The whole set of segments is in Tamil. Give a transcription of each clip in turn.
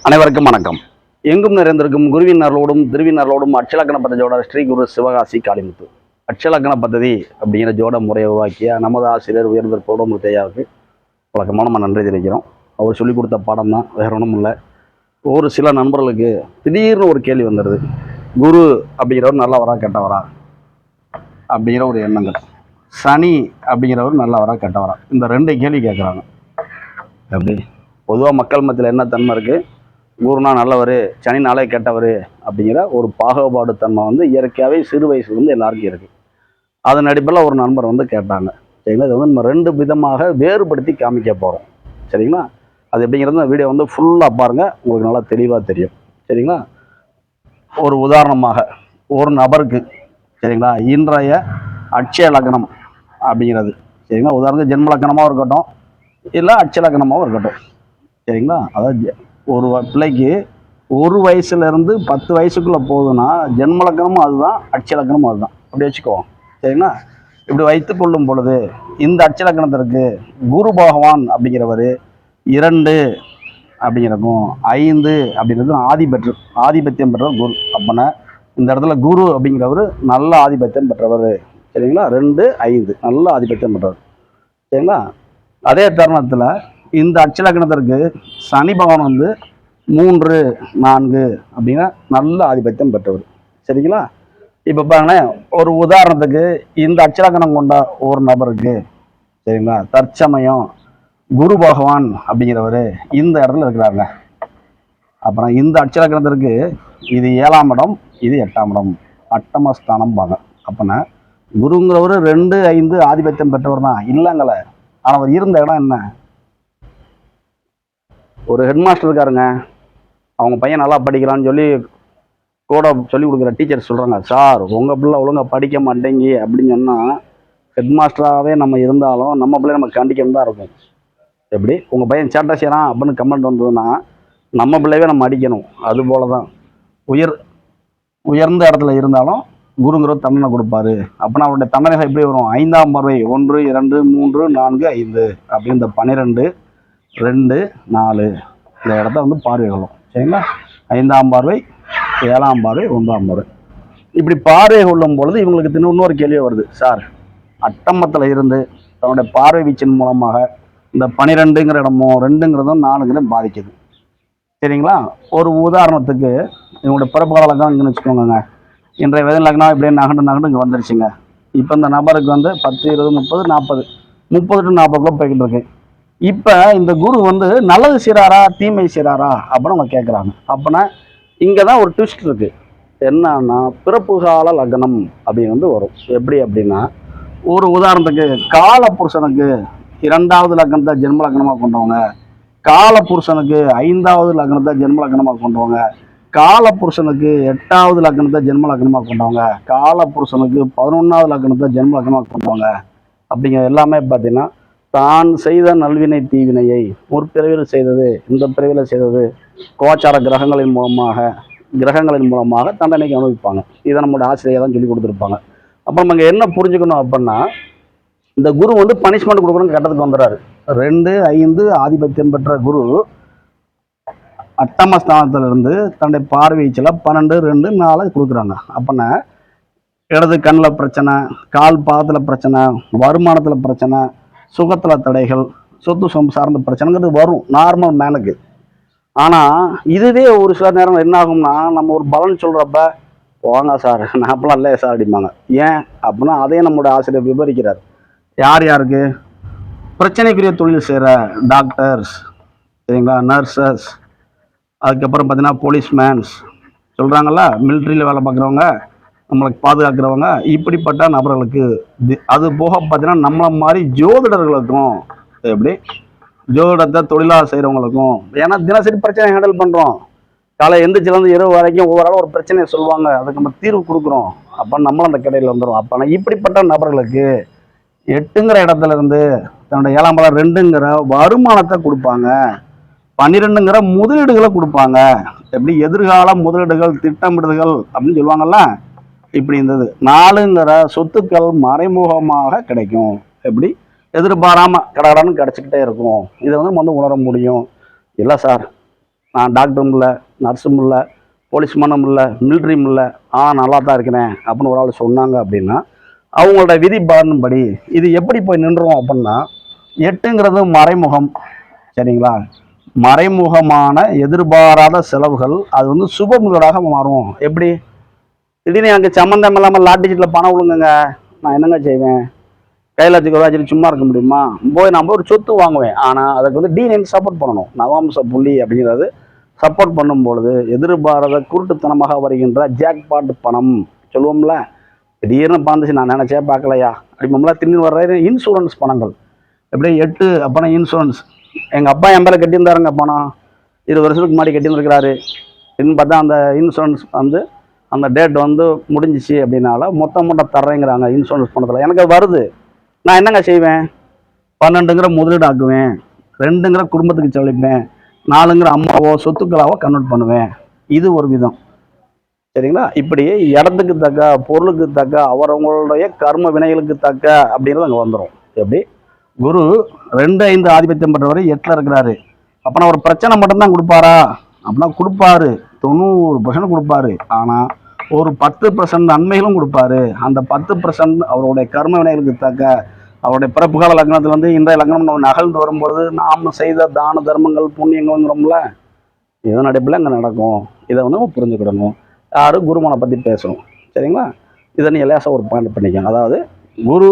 அனைவருக்கும் வணக்கம். எங்கும் நிறைந்திருக்கும் குருவினர்களோடும் திருவினர்களோடும் அட்சலக்கண பദ്ധதியோட ஸ்ரீ குரு சிவகாசி காளிமுத்து. அட்சலக்கண பദ്ധதி அப்படிங்கிற ஜோட முறையை உருவாக்கிய நமது ஆசிரியர் உயர்ந்த போடமுத்தையாவுக்கு வழக்கமான நம்ம நன்றி தெரிவிக்கிறோம். அவர் சொல்லிக் கொடுத்த பாடம் தான், வேற ஒன்றும் இல்லை. ஒரு சில நண்பர்களுக்கு திடீர்னு ஒரு கேள்வி வந்துடுது, குரு அப்படிங்கிறவர் நல்லவரா கெட்டவரா அப்படிங்கிற ஒரு எண்ணங்கள், சனி அப்படிங்கிறவர் நல்லவரா கெட்டவரா, இந்த ரெண்டு கேள்வி கேட்குறாங்க. அப்படி பொதுவாக மக்கள் மத்தியில் என்ன தன்மை இருக்குது, குருனா நல்லவர், சனினாலே கெட்டவர் அப்படிங்கிற ஒரு பாகுபாடு தன்மை இயற்கையாகவே சிறு வயசுலேருந்து எல்லாருக்கும் இருக்குது. அதன் அடிப்படையில் ஒரு நண்பர் கேட்டாங்க. சரிங்களா, இது நம்ம ரெண்டு விதமாக வேறுபடுத்தி காமிக்க போகிறோம். சரிங்களா, அது எப்படிங்கிறது வீடியோ ஃபுல்லாக பாருங்கள், உங்களுக்கு நல்லா தெளிவாக தெரியும். சரிங்களா, ஒரு உதாரணமாக ஒரு நபருக்கு சரிங்களா இன்றைய அட்சய லக்னம் அப்படிங்கிறது சரிங்களா, உதாரணத்துக்கு ஜென்ம லக்னமாகவும் இருக்கட்டும், இல்லை அட்சய லக்னமாகவும் இருக்கட்டும். சரிங்களா, அதாவது ஒரு பிள்ளைக்கு 1 வயசுலேருந்து 10 வயசுக்குள்ளே போகுதுன்னா ஜென்ம லக்னமும் அதுதான், அட்சய லக்னமும் அதுதான். அப்படி வச்சுக்குவோம். சரிங்களா, இப்படி வைத்து கொள்ளும் பொழுது இந்த அட்சய லக்னத்திற்கு குரு பகவான் அப்படிங்கிறவர் 2 அப்படிங்கிறக்கும் 5 அப்படிங்கிறதும் ஆதிபத்தியம் பெற்றவர் குரு. அப்போனா இந்த இடத்துல குரு அப்படிங்கிறவர் நல்ல ஆதிபத்தியம் பெற்றவர். சரிங்களா, 2, 5 நல்ல ஆதிபத்தியம் பெற்றவர். சரிங்களா, அதே தருணத்தில் இந்த அட்சய லக்னத்திற்கு சனி பகவான் 3, 4 அப்படின்னா நல்ல ஆதிபத்தியம் பெற்றவர். சரிங்களா, இப்போ பாருங்களேன், ஒரு உதாரணத்துக்கு இந்த அட்சய லக்னம் கொண்ட ஒரு நபருக்கு சரிங்களா தற்சமயம் குரு பகவான் அப்படிங்கிறவர் இந்த இடத்துல இருக்கிறாங்க. அப்புறம் இந்த அட்சய லக்னத்திற்கு இது 7ஆம் இடம், இது 8ஆம் இடம், அட்டமஸ்தானம் பாங்க. அப்போனா குருங்கிறவர் 2, 5 ஆதிபத்தியம் பெற்றவர் தான் இல்லைங்களே. ஆனால் அவர் இருந்த இடம் என்ன? ஒரு ஹெட் மாஸ்டர் இருக்காருங்க, அவங்க பையன் நல்லா படிக்கிறான்னு சொல்லி கூட சொல்லி கொடுக்குற டீச்சர் சொல்கிறாங்க, சார் உங்கள் பிள்ளை ஒழுங்காக படிக்க மாட்டேங்கி அப்படின்னு சொன்னால், ஹெட் மாஸ்டராகவே நம்ம இருந்தாலும் நம்ம பிள்ளை நம்ம கண்டிக்கணும் தான் இருக்கும். எப்படி உங்கள் பையன் சேட்டை செய்கிறான் அப்படின்னு கமெண்ட் வந்ததுன்னா நம்ம பிள்ளைவே நம்ம அடிக்கணும். அதுபோல தான் உயர்ந்த இடத்துல இருந்தாலும் குருங்கிறவர் தண்டனை கொடுப்பாரு. அப்படின்னா அவருடைய தண்டனைகள் எப்படி வரும்? 5ஆம் பார்வை 1, 2, 3, 4, 5 அப்படின்னு இந்த 12, 2, 4 இந்த இடத்த பார்வை கொள்ளும். சரிங்களா, 5ஆம் பார்வை, 7ஆம் பார்வை, 9ஆம் பார்வை இப்படி பார்வை கொள்ளும் பொழுது இவங்களுக்கு இன்னொரு கேள்வி வருது, சார் அட்டமத்தில் இருந்து தன்னுடைய பார்வை வீச்சின் மூலமாக இந்த 12ங்கிற இடமும் 2ங்கிறதும் 4ங்கிறதும் பாதிக்குது. சரிங்களா, ஒரு உதாரணத்துக்கு இவங்களுடைய பிறப்பு கால லக்னம் இங்கன்னு வச்சுக்கோங்க. இன்றைய வேத லக்னம் இப்படியே நகண்டு இங்கே வந்துருச்சுங்க. இப்போ இந்த நபருக்கு 10, 20, 30, 40, 30 to 40 போய்கிட்டு இருக்கு. இப்போ இந்த குரு நல்லது செய்கிறாரா தீமை செய்கிறாரா அப்படின்னு அவங்க கேட்குறாங்க. அப்போனா இங்கே தான் ஒரு ட்விஸ்ட் இருக்குது. என்னன்னா பிறப்பு கால லக்னம் அப்படின்னு வரும். எப்படி அப்படின்னா, ஒரு உதாரணத்துக்கு கால புருஷனுக்கு 2வது லக்னத்தை ஜென்ம லக்னமாக கொண்டவங்க, கால புருஷனுக்கு 5வது லக்னத்தை ஜென்ம லக்னமாக கொண்டவங்க, கால புருஷனுக்கு 8வது லக்னத்தை ஜென்ம லக்னமாக கொண்டவங்க, கால புருஷனுக்கு 11வது லக்னத்தை ஜென்ம லக்னமாக கொண்டவங்க அப்படிங்கிற எல்லாமே பார்த்தீங்கன்னா தான் செய்த நல்வினை தீவினையை முற்பிறவியில் செய்தது இந்த பிறவியில் செய்தது கோச்சார கிரகங்களின் மூலமாக தண்டனைக்கு அனுபவிப்பாங்க. இதை நம்மளோட ஆசிரியர் தான் சொல்லி கொடுத்துருப்பாங்க. அப்போ நம்ம என்ன புரிஞ்சுக்கணும் அப்படின்னா, இந்த குரு பனிஷ்மெண்ட் கொடுக்கணும்னு கட்டத்துக்கு வந்துடுறாரு. 2, 5 ஆதிபத்தியம் பெற்ற குரு அட்டமஸ்தானத்திலிருந்து தன்னுடைய பார்வைச்சில் 12, 2, 4 கொடுக்குறாங்க. அப்போனா இடது கண்ணில் பிரச்சனை, கால் பாதத்தில் பிரச்சனை, வருமானத்தில் பிரச்சனை, சுகத்தில் தடைகள், சொத்து சார்ந்த பிரச்சனைங்கிறது வரும் நார்மல் மேனுக்கு. ஆனால் இதுவே ஒரு சில நேரம் என்ன ஆகும்னா, நம்ம ஒரு பலன் சொல்கிறப்ப போங்க சார் நான் அப்பெல்லாம் இல்லையே சார் அப்படிம்பாங்க. ஏன் அப்படின்னா அதையும் நம்மளுடைய ஆசிரியர் விவரிக்கிறார். யார் யாருக்கு பிரச்சனைக்குரிய தொழில் செய்கிற டாக்டர்ஸ் சரிங்களா, நர்சஸ், அதுக்கப்புறம் பார்த்தீங்கன்னா போலீஸ்மேன்ஸ் சொல்கிறாங்கல்ல, மிலிட்ரியில் வேலை பார்க்குறவங்க, நம்மளுக்கு பாதுகாக்கிறவங்க, இப்படிப்பட்ட நபர்களுக்கு அது போக பார்த்தீங்கன்னா நம்மளை மாதிரி ஜோதிடர்களுக்கும், எப்படி ஜோதிடத்தை தொழிலாக செய்கிறவங்களுக்கும், ஏன்னா தினசரி பிரச்சனை ஹேண்டில் பண்ணுறோம். காலை எந்திரிச்சிலேருந்து இரவு வரைக்கும் ஒவ்வொரு ஆளும் ஒரு பிரச்சனையை சொல்லுவாங்க, அதுக்கு நம்ம தீர்வு கொடுக்குறோம். அப்போ நம்மளும் அந்த கடையில் வந்துடும். அப்போ இப்படிப்பட்ட நபர்களுக்கு 8ங்கிற இடத்துல இருந்து தன்னுடைய 7ஆம் பாவம் 2ங்கிற வருமானத்தை கொடுப்பாங்க, 12ங்கிற முதலீடுகளை கொடுப்பாங்க. எப்படி எதிர்கால முதலீடுகள் திட்டமிடுதல்கள் அப்படின்னு சொல்லுவாங்கல்ல, இப்படி இருந்தது. 4ங்கிற சொத்துக்கள் மறைமுகமாக கிடைக்கும். எப்படி எதிர்பாராம கடகடன்னு கிடைச்சிக்கிட்டே இருக்கும். இதை நம்ம உணர முடியும். இல்லை சார் நான் டாக்டரும் இல்லை, நர்ஸும் இல்லை, போலீஸ்மேனும் இல்லை, மிலிட்ரியும் இல்லை, நல்லா தான் இருக்கிறேன் அப்படின்னு ஒரு ஆள் சொன்னாங்க அப்படின்னா அவங்களோட விதி பலன்படி இது எப்படி போய் நின்றுவோம் அப்படின்னா, 8ங்கிறது மறைமுகம். சரிங்களா? மறைமுகமான எதிர்பாராத செலவுகள் அது வந்து சுப முதலாக மாறும். எப்படி? திடீர்னு எனக்கு சம்மந்தம் இல்லாமல் லாட்டிச்சிட்டில் பணம் விழுங்குங்க, நான் என்னங்க செய்வேன்? கையில் வச்சுக்க சும்மா இருக்க முடியுமா? போய் நம்ம ஒரு சொத்து வாங்குவேன். ஆனால் அதுக்கு வந்து டிஎன்ஏ சப்போர்ட் பண்ணணும். நவாம்ச புள்ளி அப்படிங்கிறது சப்போர்ட் பண்ணும் பொழுது எதிர்பாராத குருட்டுத்தனமாக வருகின்ற ஜாக்பாட் பணம் சொல்லுவோம்ல, திடீர்னு பார்த்துச்சு நான் நினச்சே பார்க்கலையா அப்படிம்போம்ல, திடீர்னு வர்ற இன்சூரன்ஸ் பணங்கள். எப்படி 8 அப்போனா இன்சூரன்ஸ். எங்கள் அப்பா என் பேரை கட்டியிருந்தாருங்க பணம், 20 வருஷத்துக்கு முன்னாடி கட்டியிருந்துருக்கிறாரு. இன்னும் பார்த்தா அந்த இன்சூரன்ஸ் வந்து அந்த டேட் வந்து முடிஞ்சிச்சு அப்படின்னால மொட்டை தர்றேங்கிறாங்க இன்சூரன்ஸ் பணத்தில். எனக்கு அது வருது, நான் என்னங்க செய்வேன்? 12ங்கிற முதலீடு ஆக்குவேன், 2ங்கிற குடும்பத்துக்கு செலவிப்பேன், 4ங்கிற அம்மாவோ சொத்துக்களாவோ கன்வெர்ட் பண்ணுவேன். இது ஒரு விதம். சரிங்களா? இப்படி இடத்துக்கு தக்க, பொருளுக்கு தக்க, அவரவங்களுடைய கர்ம வினைகளுக்கு தக்க அப்படிங்கிறது அங்கே வந்துடும். எப்படி? குரு 2-5 ஆதிபத்தியம் பெற்றவரை 8ல் இருக்கிறாரு. அப்போனா ஒரு பிரச்சனை மட்டும்தான் கொடுப்பாரா அப்படின்னா கொடுப்பாரு, 90% கொடுப்பாரு. ஆனால் ஒரு 10% நன்மைகளும் கொடுப்பாரு. அந்த 10% அவருடைய கர்ம வினைகளுக்கு தக்க, அவருடைய பிறப்பு கால லக்னத்தில் வந்து இன்றைய லக்னம் நம்ம நகர்ந்து வரும்பொழுது நாம் செய்த தான தர்மங்கள் புண்ணியங்கள்ங்கிறோம்ல, இதன் அடிப்பில் அங்கே நடக்கும். இதை வந்து நம்ம புரிஞ்சுக்கிடணும். யாரும் குருமனை பற்றி பேசணும். சரிங்களா? இதை நீ லேசாக ஒரு பாயிண்ட் பண்ணிக்கோங்க. அதாவது குரு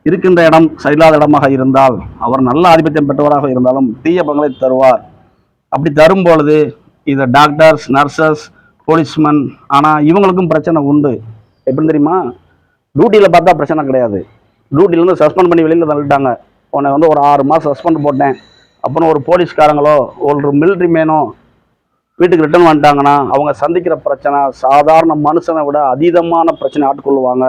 இருக்கின்ற இடம் சரியில்லாத இடமாக இருந்தால், அவர் நல்ல ஆதிபத்தியம் பெற்றவராக இருந்தாலும் தீய பங்களை தருவார். அப்படி தரும்பொழுது இதை டாக்டர்ஸ், நர்சஸ், போலீஸ்மேன், ஆனால் இவங்களுக்கும் பிரச்சனை உண்டு. எப்படின்னு தெரியுமா? டியூட்டியில் பார்த்தா பிரச்சனை கிடையாது. டியூட்டிலேருந்து சஸ்பெண்ட் பண்ணி வெளியில் தள்ளிட்டாங்க. உன்னை வந்து ஒரு 6 மாதம் சஸ்பெண்ட் போட்டேன். அப்புறம் ஒரு போலீஸ்காரங்களோ ஒரு மிலிட்ரி மேனோ வீட்டுக்கு ரிட்டர்ன் வந்துட்டாங்கன்னா அவங்க சந்திக்கிற பிரச்சனை சாதாரண மனுஷனை விட அதீதமான பிரச்சனை ஆட்கொள்ளுவாங்க.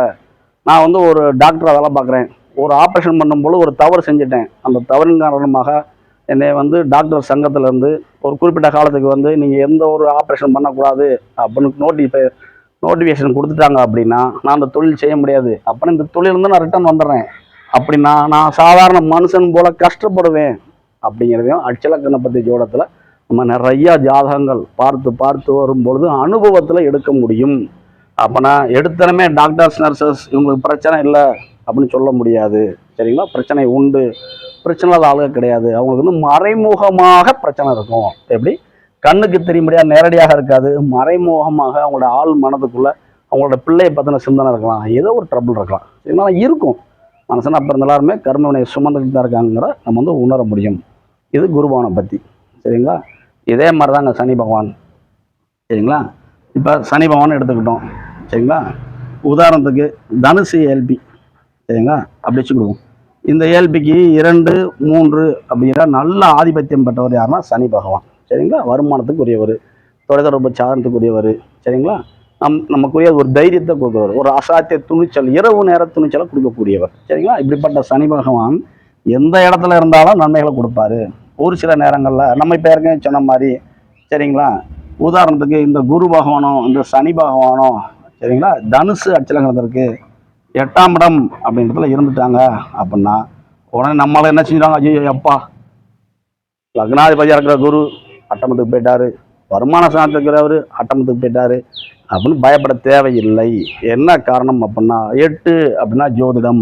நான் வந்து ஒரு டாக்டரை வேலை பார்க்குறேன். ஒரு ஆப்ரேஷன் பண்ணும்போது ஒரு தவறு செஞ்சுட்டேன். அந்த தவறின் காரணமாக என்னை வந்து டாக்டர் சங்கத்திலேருந்து ஒரு குறிப்பிட்ட காலத்துக்கு வந்து நீங்கள் எந்த ஒரு ஆப்ரேஷன் பண்ணக்கூடாது அப்படின்னு நோட்டிஃபிகேஷன் கொடுத்துட்டாங்க. அப்படின்னா நான் அந்த தொழில் செய்ய முடியாது. அப்புறம் இந்த தொழிலிருந்து நான் ரிட்டர்ன் வந்துடுறேன். அப்படின்னா நான் சாதாரண மனுஷன் போல் கஷ்டப்படுவேன். அப்படிங்கிறதையும் அட்சலக்கண பற்றி ஜோடத்தில் நம்ம நிறைய ஜாதகங்கள் பார்த்து வரும்பொழுது அனுபவத்தில் எடுக்க முடியும். அப்போனா எடுத்தனமே டாக்டர்ஸ், நர்சஸ் இவங்களுக்கு பிரச்சனை இல்லை அப்படின்னு சொல்ல முடியாது. சரிங்களா? பிரச்சனை உண்டு. பிரச்சனை இல்லாத ஆளுக கிடையாது. அவங்களுக்கு வந்து மறைமுகமாக பிரச்சனை இருக்கும். எப்படி? கண்ணுக்கு தெரியும்படியாக நேரடியாக இருக்காது, மறைமுகமாக அவங்களோட ஆள் மனதுக்குள்ளே அவங்களோட பிள்ளையை பற்றின சிந்தனை இருக்கலாம், ஏதோ ஒரு ட்ரபிள் இருக்கலாம். இதனால இருக்கும். மனசனா அப்போ இருந்த எல்லாருமே கர்மவினை சுமந்துக்கிட்டு தான் இருக்காங்கிற நம்ம வந்து உணர முடியும். இது குருபவனை பற்றி. சரிங்களா? இதே மாதிரி தாங்க சனி பகவான். சரிங்களா? இப்போ சனி பகவான் எடுத்துக்கிட்டோம். சரிங்களா? உதாரணத்துக்கு தனுசு ஏல்பி. சரிங்களா? அப்படி வச்சுக்கிடுவோம். இந்த ஏல்பிக்கு 2, 3 அப்படிங்கிற நல்ல ஆதிபத்தியம் பெற்றவர் யாருன்னா சனி பகவான். சரிங்களா? வருமானத்துக்கு உரியவர், தொலைதொடர்பு சாதனத்துக்கு உரியவர். சரிங்களா? நமக்குரிய ஒரு தைரியத்தை கொடுக்குறவர், ஒரு அசாத்திய துணிச்சல், இரவு நேர துணிச்சலை கொடுக்கக்கூடியவர். சரிங்களா? இப்படிப்பட்ட சனி பகவான் எந்த இடத்துல இருந்தாலும் நன்மைகளை கொடுப்பாரு. ஒரு சில நேரங்களில் நம்ம இப்போ ஏற்கனவே சொன்ன மாதிரி, சரிங்களா, உதாரணத்துக்கு இந்த குரு பகவானோ இந்த சனி பகவானோ, சரிங்களா, தனுசு அச்சலங்கிறதுக்கு 8ஆம் இடம் அப்படின்றதுல இருந்துட்டாங்க அப்படின்னா உடனே நம்மளால என்ன செஞ்சுட்டாங்க? ஐயோ அப்பா, லக்னாதிபதியாக இருக்கிற குரு அட்டமத்துக்கு போயிட்டாரு, வருமான ஸ்தானத்துக்கு இருக்கிறவர் அட்டமத்துக்கு போயிட்டாரு அப்படின்னு பயப்பட தேவையில்லை. என்ன காரணம் அப்படின்னா 8 அப்படின்னா ஜோதிடம்,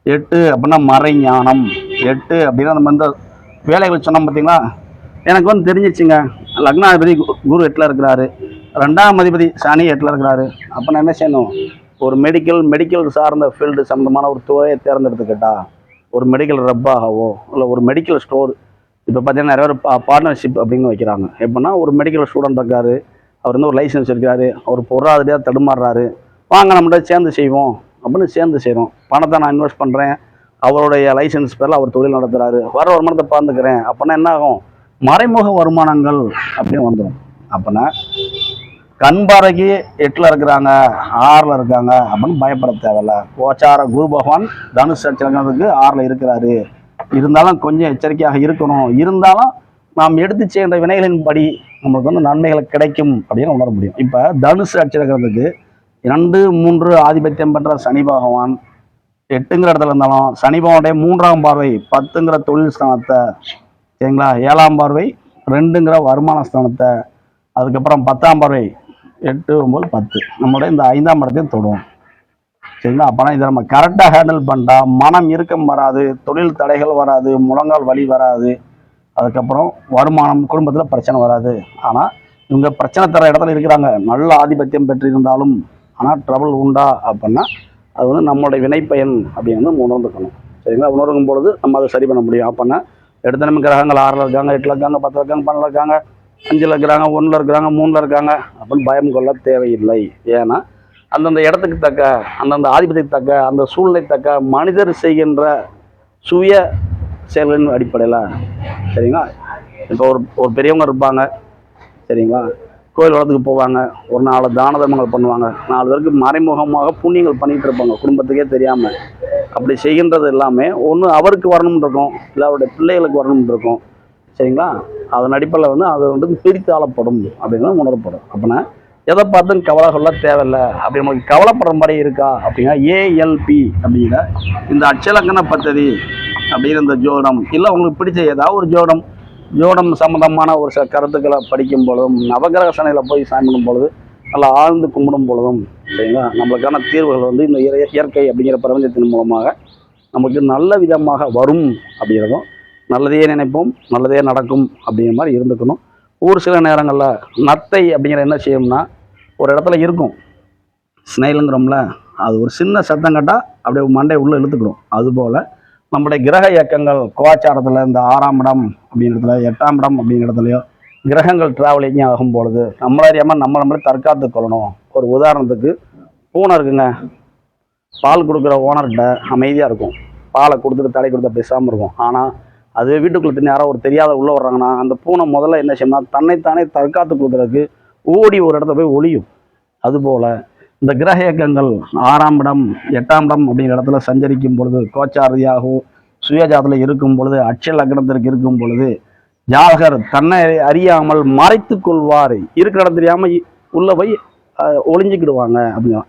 8 அப்படின்னா மறைஞானம், 8 அப்படின்னா நம்ம இந்த வேலைகள் சொன்னோம் பார்த்தீங்களா. எனக்கு வந்து தெரிஞ்சிச்சுங்க, லக்னாதிபதி குரு 8ல் இருக்கிறாரு, 2ஆம் அதிபதி சனி 8ல் இருக்கிறாரு. அப்போ நான் என்ன செய்யணும்? ஒரு மெடிக்கல் சார்ந்த ஃபீல்டு சம்மந்தமான ஒரு துறையை தேர்ந்தெடுத்துக்கிட்டா, ஒரு மெடிக்கல் ரப்பாகவோ இல்லை ஒரு மெடிக்கல் ஸ்டோர். இப்போ பார்த்தீங்கன்னா நிறைய பேர் பார்ட்னர்ஷிப் அப்படின்னு வைக்கிறாங்க. எப்படின்னா ஒரு மெடிக்கல் ஸ்டூடெண்ட் இருக்காரு, அவர் வந்து ஒரு லைசன்ஸ் இருக்காரு, அவர் பொருளாதாரியாக தடுமாறுறாரு, வாங்க நம்மகிட்ட சேர்ந்து செய்வோம் அப்படின்னு சேர்ந்து செய்கிறோம். பணத்தை நான் இன்வெஸ்ட் பண்ணுறேன், அவருடைய லைசன்ஸ் பேரில் அவர் தொழில் நடத்துகிறாரு, வர வருமானத்தை பார்த்துக்கிறேன். அப்படின்னா என்ன ஆகும்? மறைமுக வருமானங்கள் அப்படின்னு வந்துடும். அப்படின்னா கண்பாறைக்கு 8ல் இருக்கிறாங்க, 6ல் இருக்காங்க அப்படின்னு பயப்பட தேவையில்ல. கோச்சார குரு பகவான் தனுசு அச்சலங்கிறதுக்கு 6ல் இருக்கிறாரு. இருந்தாலும் கொஞ்சம் எச்சரிக்கையாக இருக்கணும். இருந்தாலும் நாம் எடுத்து செய்கின்ற வினைகளின் படி நம்மளுக்கு வந்து நன்மைகள் கிடைக்கும் அப்படின்னு உணர முடியும். இப்போ தனுசு அச்சலங்கிறதுக்கு 2, 3 ஆதிபத்தியம் பெற்ற சனி பகவான் 8ங்கிற இடத்துல இருந்தாலும் சனி பகவானுடைய 3ஆம் பார்வை 10ங்கிற தொழில் ஸ்தானத்தை, சரிங்களா, 7ஆம் பார்வை 2ங்கிற வருமான ஸ்தானத்தை, அதுக்கப்புறம் 10ஆம் பார்வை 8, 9, 10 நம்மளுடைய இந்த 5ஆம் இடத்தையும் தொடுவோம். சரிங்களா? அப்போனா இதை நம்ம கரெக்டாக ஹேண்டில் பண்ணிட்டா மனம் இறுக்கம் வராது, தொழில் தடைகள் வராது, முழங்கால் வலி வராது, அதுக்கப்புறம் வருமானம், குடும்பத்தில் பிரச்சனை வராது. ஆனால் இவங்க பிரச்சனை தர இடத்துல இருக்கிறாங்க, நல்ல ஆதிபத்தியம் பெற்றிருந்தாலும் ஆனால் ட்ரபிள் உண்டா அப்படின்னா அது வந்து நம்மளுடைய வினைப்பயன் அப்படின்னு உணர்ந்துக்கணும். சரிங்களா? உணர்கும் பொழுது நம்ம அதை சரி பண்ண முடியும். அப்படின்னா எடுத்த நம்ம கிரகங்கள் 6ல் இருக்காங்க, 8ல் இருக்காங்க, 10ல் இருக்காங்க, 12ல் இருக்காங்க, 5ல் இருக்கிறாங்க, 1ல் இருக்கிறாங்க, 3ல் இருக்காங்க அப்படின்னு பயம் கொள்ள தேவையில்லை. ஏன்னா அந்தந்த இடத்துக்கு தக்க, அந்தந்த ஆதிபத்தியத்துக்கு தக்க, அந்த சூழ்நிலை தக்க மனிதர் செய்கின்ற சுய செயல்களின் அடிப்படையில். சரிங்களா? இப்போ ஒரு பெரியவங்க இருப்பாங்க. சரிங்களா? கோயில் வளத்துக்கு போவாங்க, ஒரு 4 தான தர்மங்கள் பண்ணுவாங்க, 4 பேருக்கு மறைமுகமாக புண்ணியங்கள் பண்ணிகிட்டு இருப்பாங்க குடும்பத்துக்கே தெரியாமல். அப்படி செய்கின்றது எல்லாமே ஒன்று அவருக்கு வரணும்னு இருக்கும், இல்லை அவருடைய பிள்ளைகளுக்கு வரணும்னு இருக்கும். சரிங்களா? அதன் அடிப்படையில் வந்து அது வந்து பிரித்து ஆளப்படும் அப்படின்னு உணரப்படும். அப்படின்னா எதை பார்த்தும் கவலை சொல்ல தேவையில்லை. அப்படி நமக்கு கவலைப்படுற மாதிரி இருக்கா அப்படின்னா ஏஎல்பி அப்படிங்கிற இந்த அட்சலக்கண பദ്ധதி அப்படிங்கிற இந்த ஜோடம், இல்லை உங்களுக்கு பிடிச்ச ஏதாவது ஒரு ஜோடம் சம்மந்தமான ஒரு சில கருத்துக்களை படிக்கும் பொழுதும், நவகிரக சனையில் போய் சாமி பண்ணும் பொழுது, நல்லா ஆழ்ந்து கும்பிடும் பொழுதும், சரிங்களா, நம்மளுக்கான தீர்வுகள் வந்து இந்த இயற்கை அப்படிங்கிற பிரபஞ்சத்தின் மூலமாக நமக்கு நல்ல விதமாக வரும். அப்படிங்கிறதும் நல்லதே நினைப்போம், நல்லதே நடக்கும் அப்படிங்கிற மாதிரி இருந்துக்கணும். ஒரு சில நேரங்களில் நத்தை அப்படிங்கிற என்ன செய்யும்னா, ஒரு இடத்துல இருக்கும் ஸ்னைலுங்கிறோம்ல, அது ஒரு சின்ன சத்தம் கேட்டால் அப்படியே மண்டை உள்ளே இழுத்துக்கிடும். அதுபோல் நம்முடைய கிரக இயக்கங்கள் கோச்சாரத்தில் இந்த 6ஆம் இடம் அப்படிங்கிறதுல, 8ஆம் இடம் அப்படிங்கிற இடத்துலையோ கிரகங்கள் டிராவலிங் ஆகும் பொழுது நம்மள அறியாமல் நம்மளே தற்காத்து கொள்ளணும். ஒரு உதாரணத்துக்கு பூனை இருக்குங்க, பால் கொடுக்குற ஓனர்கிட்ட அமைதியாக இருக்கும், பாலை கொடுத்துட்டு தலை கொடுத்தா பேசாமல் இருக்கும். ஆனால் அதுவே வீட்டுக்குள்ளே தின்னு யாரோ ஒரு தெரியாத உள்ளே வர்றாங்கன்னா அந்த பூனை முதல்ல என்ன செய்யணும்னா தன்னைத்தானே தற்காத்து கொடுக்குறதுக்கு ஓடி ஒரு இடத்துல போய் ஒளியும். அதுபோல் இந்த கிரக இயக்கங்கள் 6ஆம் இடம் 8ஆம் இடம் அப்படிங்கிற இடத்துல சஞ்சரிக்கும் பொழுது, கோச்சாரதியாகவும் சுயஜாதத்தில் இருக்கும் பொழுது, அட்சய லக்னத்திற்கு இருக்கும் பொழுது ஜாதகர் தன்னை அறியாமல் மறைத்து கொள்வார். இருக்கிற இடம் தெரியாமல் உள்ளே போய் ஒளிஞ்சிக்கிடுவாங்க. அப்படின்னா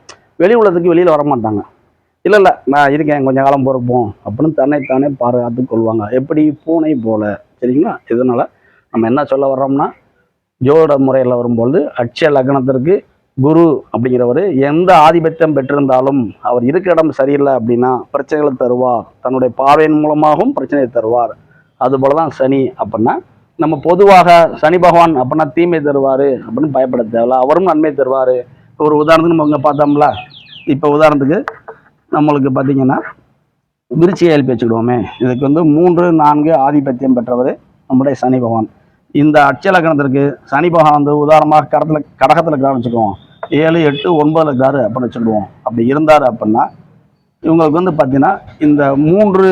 வெளி உலகத்துக்கு வெளியில் வரமாட்டாங்க. இல்லை நான் இருக்கேன், கொஞ்சம் காலம் பொறுப்போம் அப்படின்னு தன்னைத்தானே பாதுகாத்து கொள்வாங்க. எப்படி? பூனை போல. சரிங்களா? இதனால் நம்ம என்ன சொல்ல வர்றோம்னா, ஜோட முறையில் வரும்பொழுது அட்சய லக்னத்திற்கு குரு அப்படிங்கிறவர் எந்த ஆதிபத்தியம் பெற்றிருந்தாலும் அவர் இருக்கிற இடம் சரியில்லை அப்படின்னா பிரச்சனைகளை தருவார். தன்னுடைய பார்வையின் மூலமாகவும் பிரச்சனையை தருவார். அதுபோல தான் சனி. அப்படின்னா நம்ம பொதுவாக சனி பகவான் அப்படின்னா தீமை தருவார் அப்படின்னு பயப்பட தேவையில்ல, அவரும் நன்மை தருவார். ஒரு உதாரணத்துக்கு நம்ம இங்கே பார்த்தோம்ல, இப்போ உதாரணத்துக்கு நம்மளுக்கு பார்த்தீங்கன்னா விருச்சிக எழுப்பி வச்சுக்கிடுவோமே, இதுக்கு வந்து 3, 4 ஆதிபத்தியம் பெற்றவர் நம்முடைய சனி பகவான். இந்த அட்சலக்கணத்திற்கு சனி பகவான் வந்து உதாரணமாக கடகத்தில் இருக்கிறான்னு வச்சுக்குவோம், 7, 8, 9 இருக்கிறாரு அப்படின்னு வச்சுக்கிடுவோம். அப்படி இருந்தார் அப்படின்னா இவங்களுக்கு வந்து பார்த்தீங்கன்னா இந்த 3,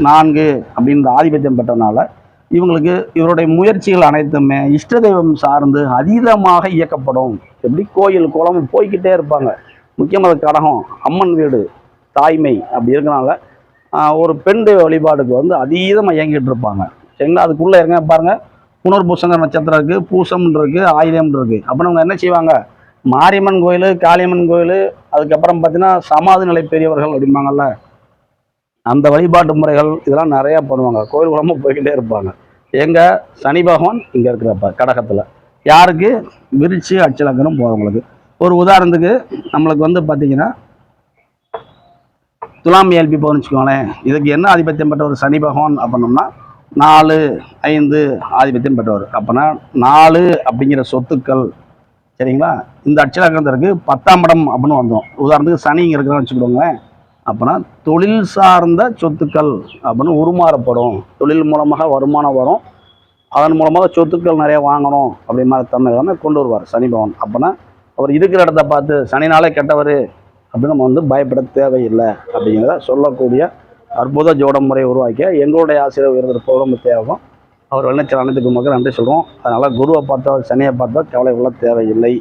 4 அப்படின்ற ஆதிபத்தியம் பெற்றனால இவங்களுக்கு இவருடைய முயற்சிகள் அனைத்துமே இஷ்ட தெய்வம் சார்ந்து அதீதமாக இயக்கப்படும். எப்படி? கோயில் குளம் போய்கிட்டே இருப்பாங்க. முக்கியமாக கடகம் அம்மன் வீடு, தாய்மை அப்படி இருக்கனால ஒரு பெண் தெய்வ வழிபாடுக்கு வந்து அதீதமாக இயங்கிட்டு இருப்பாங்க. சரிங்களா? அதுக்குள்ளே இருங்க பாருங்கள், புனர்பூசங்க நட்சத்திரம் இருக்குது, பூசம் இருக்குது, ஆயுதம் இருக்குது. அப்புறம் அவங்க என்ன செய்வாங்க, மாரியம்மன் கோயில், காளியம்மன் கோயில், அதுக்கப்புறம் பார்த்தீங்கன்னா சமாதி நிலை பெரியவர்கள் அப்படிம்பாங்கல்ல, அந்த வழிபாட்டு முறைகள் இதெல்லாம் நிறையா பண்ணுவாங்க. கோயில் குளமாக போய்கிட்டே இருப்பாங்க. எங்கள் சனி பகவான் இங்கே இருக்கிறப்ப கடகத்தில் யாருக்கு? விருச்சி அட்சலக்கணம் போகிறவங்களுக்கு. ஒரு உதாரணத்துக்கு நம்மளுக்கு வந்து பார்த்தீங்கன்னா துலாம் ஏல்பி போகணும்னு வச்சுக்கோங்களேன். இதுக்கு என்ன ஆதிபத்தியம் பெற்ற ஒரு சனி பகவான் அப்படின்னோம்னா 4, 5 ஆதிபத்தியம் பெற்றவர். அப்போனா 4 அப்படிங்கிற சொத்துக்கள். சரிங்களா? இந்த அட்சலக்கணத்திற்கு 10ஆம் இடம் அப்படின்னு வந்தோம். உதாரணத்துக்கு சனி இங்கே இருக்கிறான்னு வச்சுக்கிடுவோங்களேன். அப்போனா தொழில் சார்ந்த சொத்துக்கள் அப்படின்னு உருமாறப்படும். தொழில் மூலமாக வருமானம் வரும், அதன் மூலமாக சொத்துக்கள் நிறைய வாங்கணும் அப்படி மாதிரி தன்மை கொண்டு வருவார் சனி பகவான். அப்போனா அவர் இருக்கிற இடத்த பார்த்து சனினாலே கெட்டவர் அப்படின்னு நம்ம வந்து பயப்பட தேவையில்லை அப்படிங்கிறத சொல்லக்கூடிய அற்புத ஜோட முறையை உருவாக்கிய எங்களுடைய ஆசிரியர் உயர்ந்த ரொம்ப தேவை. அவர் வெள்ளச்சல் அனைத்துக்கு மக்கள் நன்றி சொல்கிறோம். அதனால் குருவை பார்த்தா சனியை பார்த்தா கவலை கொள்ள தேவையில்லை.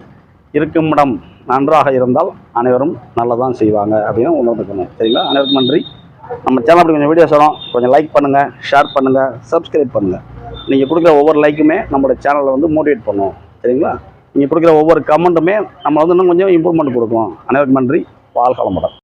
இருக்கும் இடம் நன்றாக இருந்தால் அனைவரும் நல்லதான் செய்வாங்க அப்படின்னு உணர்ந்துக்கணும். சரிங்களா? அனைவருக்கும் நன்றி. நம்ம சேனல் அப்படி கொஞ்சம் வீடியோஸ் வரும், கொஞ்சம் லைக் பண்ணுங்கள், ஷேர் பண்ணுங்கள், சப்ஸ்கிரைப் பண்ணுங்கள். நீங்கள் கொடுக்குற ஒவ்வொரு லைக்குமே நம்மளோட சேனலில் வந்து மோட்டிவேட் பண்ணுவோம். சரிங்களா? நீங்கள் கொடுக்குற ஒவ்வொரு கமெண்ட்டுமே நம்ம வந்து இன்னும் கொஞ்சம் இம்ப்ரூவ்மெண்ட் கொடுக்கும். அனைவருக்கும் நன்றி. வாழ்க வளமுடன்.